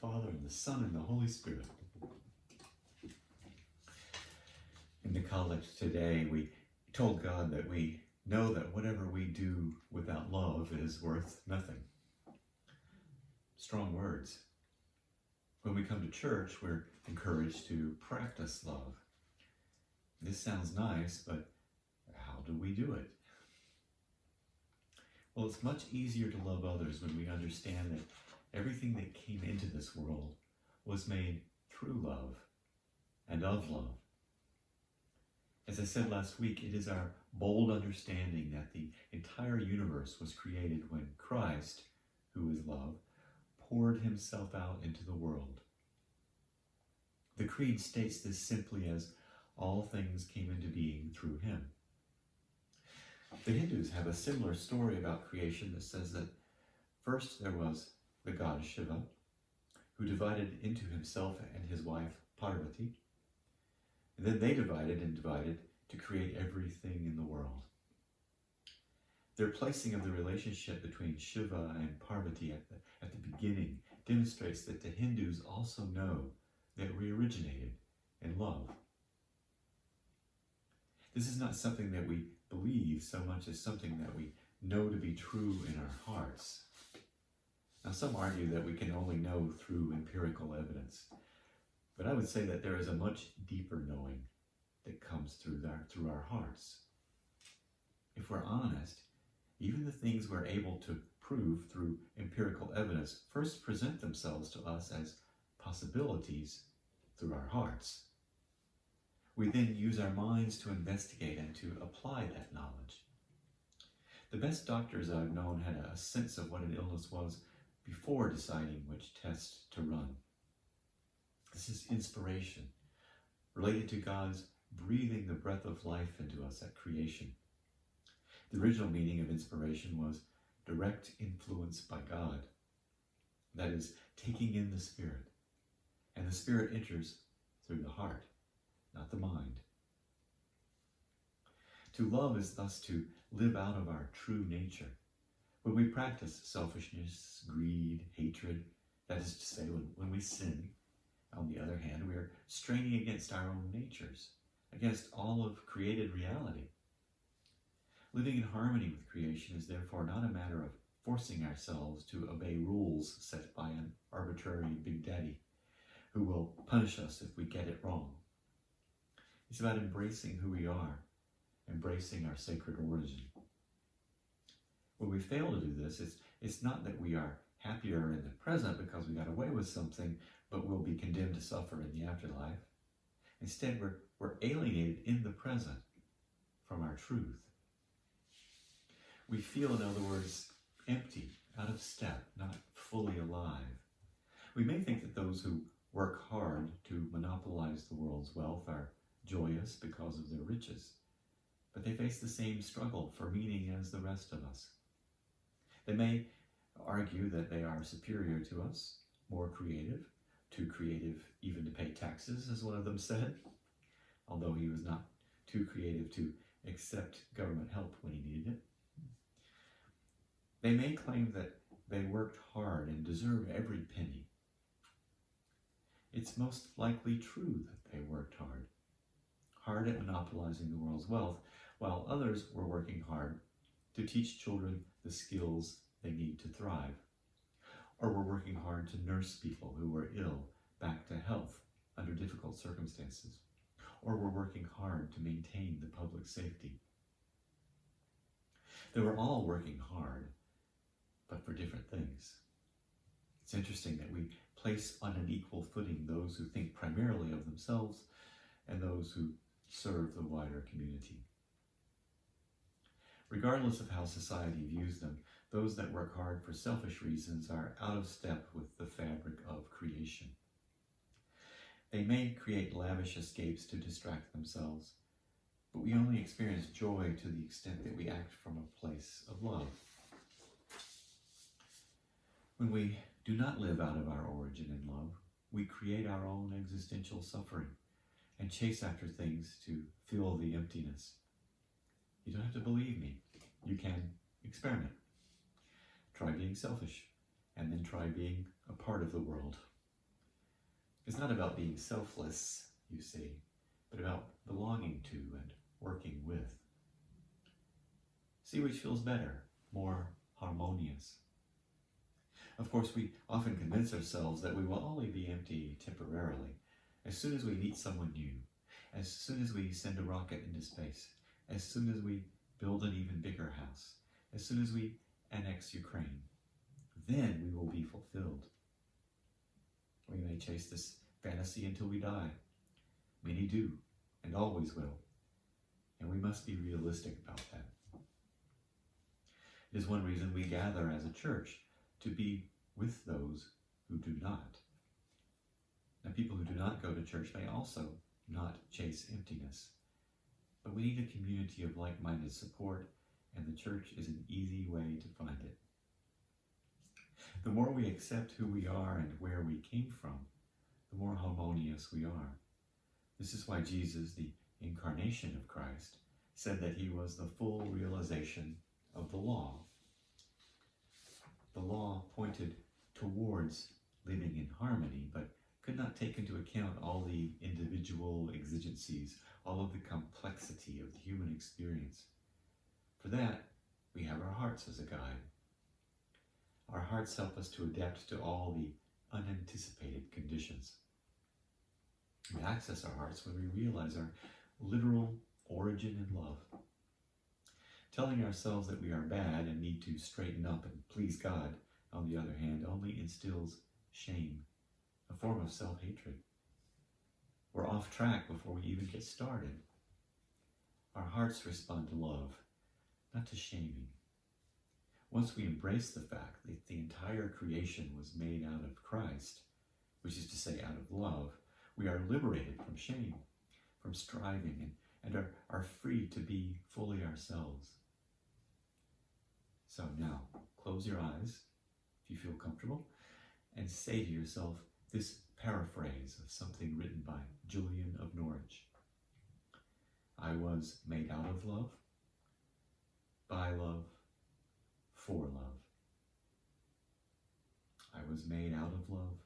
Father, and the Son, and the Holy Spirit. In the collect today, we told God that we know that whatever we do without love is worth nothing. Strong words. When we come to church, we're encouraged to practice love. This sounds nice, but how do we do it? Well, it's much easier to love others when we understand that everything that came into this world was made through love and of love. As I said last week, it is our bold understanding that the entire universe was created when Christ, who is love, poured himself out into the world. The Creed states this simply as all things came into being through him. The Hindus have a similar story about creation that says that first there was the god Shiva, who divided into himself and his wife Parvati. And then they divided to create everything in the world. Their placing of the relationship between Shiva and Parvati at the beginning demonstrates that the Hindus also know that we originated in love. This is not something that we believe so much as something that we know to be true in our hearts. Now, some argue that we can only know through empirical evidence, but I would say that there is a much deeper knowing that comes through our hearts. If we're honest, even the things we're able to prove through empirical evidence first present themselves to us as possibilities through our hearts. We then use our minds to investigate and to apply that knowledge. The best doctors I've known had a sense of what an illness was before deciding which tests to run. This is inspiration, related to God's breathing the breath of life into us at creation. The original meaning of inspiration was direct influence by God. That is, taking in the Spirit. And the Spirit enters through the heart, not the mind. To love is thus to live out of our true nature. When we practice selfishness, greed, hatred, that is to say, when we sin, on the other hand, we are straining against our own natures, against all of created reality. Living in harmony with creation is therefore not a matter of forcing ourselves to obey rules set by an arbitrary Big Daddy who will punish us if we get it wrong. It's about embracing who we are, embracing our sacred origin. When we fail to do this, it's not that we are happier in the present because we got away with something, but will be condemned to suffer in the afterlife. Instead, we're alienated in the present from our truth. We feel, in other words, empty, out of step, not fully alive. We may think that those who work hard to monopolize the world's wealth are joyous because of their riches, but they face the same struggle for meaning as the rest of us. They may argue that they are superior to us, more creative, too creative even to pay taxes, as one of them said, although he was not too creative to accept government help when he needed it. They may claim that they worked hard and deserve every penny. It's most likely true that they worked hard at monopolizing the world's wealth, while others were working hard to teach children the skills they need to thrive, or were working hard to nurse people who were ill back to health under difficult circumstances, or were working hard to maintain the public safety. They were all working hard, but for different things. It's interesting that we place on an equal footing those who think primarily of themselves and those who serve the wider community. Regardless of how society views them, those that work hard for selfish reasons are out of step with the fabric of creation. They may create lavish escapes to distract themselves, but we only experience joy to the extent that we act from a place of love. When we do not live out of our origin in love, we create our own existential suffering and chase after things to fill the emptiness. You don't have to believe me. You can experiment. Try being selfish, and then try being a part of the world. It's not about being selfless, you see, but about belonging to and working with. See which feels better, more harmonious. Of course, we often convince ourselves that we will only be empty temporarily as soon as we meet someone new, as soon as we send a rocket into space, as soon as we build an even bigger house, as soon as we annex Ukraine. Then we will be fulfilled. We may chase this fantasy until we die. Many do, and always will. And we must be realistic about that. It is one reason we gather as a church, to be with those who do not. Now, people who do not go to church may also not chase emptiness. But we need a community of like-minded support, and the church is an easy way to find it. The more we accept who we are and where we came from, the more harmonious we are. This is why Jesus, the incarnation of Christ, said that he was the full realization of the law. The law pointed towards living in harmony, but could not take into account all the individual exigencies, all of the complexity of the human experience. For that, we have our hearts as a guide. Our hearts help us to adapt to all the unanticipated conditions. We access our hearts when we realize our literal origin in love. Telling ourselves that we are bad and need to straighten up and please God, on the other hand, only instills shame, a form of self-hatred. We're off track before we even get started. Our hearts respond to love, not to shaming. Once we embrace the fact that the entire creation was made out of Christ, which is to say out of love, we are liberated from shame, from striving, and are free to be fully ourselves. So now, close your eyes, if you feel comfortable, and say to yourself this paraphrase of something written by Julian of Norwich. I was made out of love, by love, for love. I was made out of love,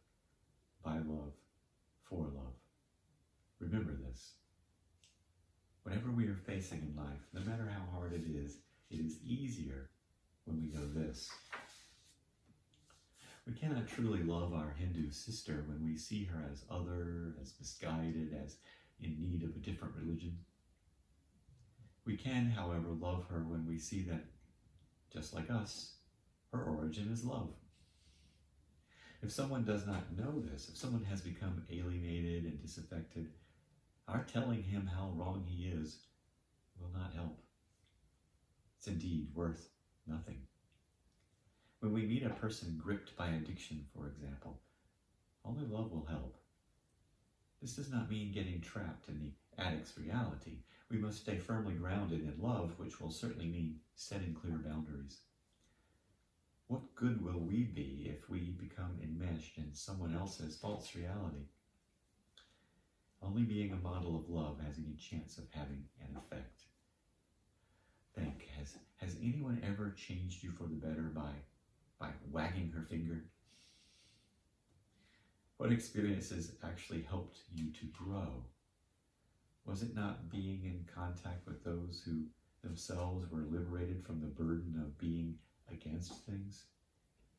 by love, for love. Remember this. Whatever we are facing in life, no matter how hard it is easier when we know this. We cannot truly love our Hindu sister when we see her as other, as misguided, as in need of a different religion. We can, however, love her when we see that, just like us, her origin is love. If someone does not know this, if someone has become alienated and disaffected, our telling him how wrong he is will not help. It's indeed worth nothing. When we meet a person gripped by addiction, for example, only love will help. This does not mean getting trapped in the addict's reality. We must stay firmly grounded in love, which will certainly mean setting clear boundaries. What good will we be if we become enmeshed in someone else's false reality? Only being a model of love has any chance of having an effect. Think, has anyone ever changed you for the better by wagging her finger? What experiences actually helped you to grow? Was it not being in contact with those who themselves were liberated from the burden of being against things?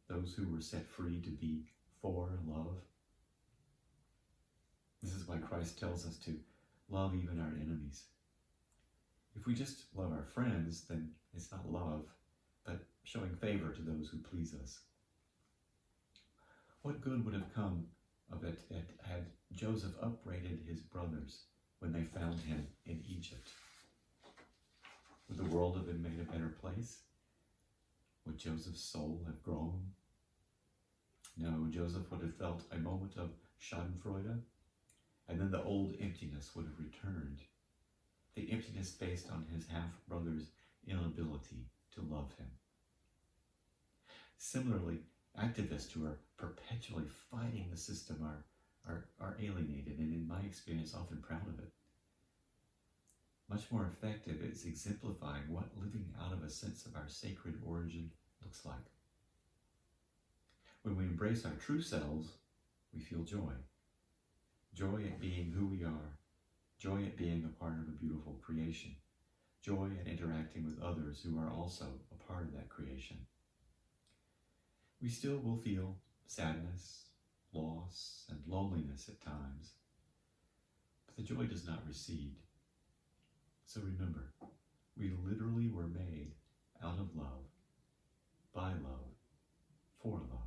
Those who were set free to be for love? This is why Christ tells us to love even our enemies. If we just love our friends, then it's not love, but showing favor to those who please us. What good would have come of it had Joseph upbraided his brothers when they found him in Egypt? Would the world have been made a better place? Would Joseph's soul have grown? No, Joseph would have felt a moment of schadenfreude, and then the old emptiness would have returned. The emptiness based on his half-brother's inability to love him. Similarly, activists who are perpetually fighting the system are alienated, and in my experience, often proud of it. Much more effective is exemplifying what living out of a sense of our sacred origin looks like. When we embrace our true selves, we feel joy. joy at being who we are, joy at being a part of a beautiful creation, joy at interacting with others who are also a part of that creation. We still will feel sadness, loss, and loneliness at times, but the joy does not recede. So remember, we literally were made out of love, by love, for love.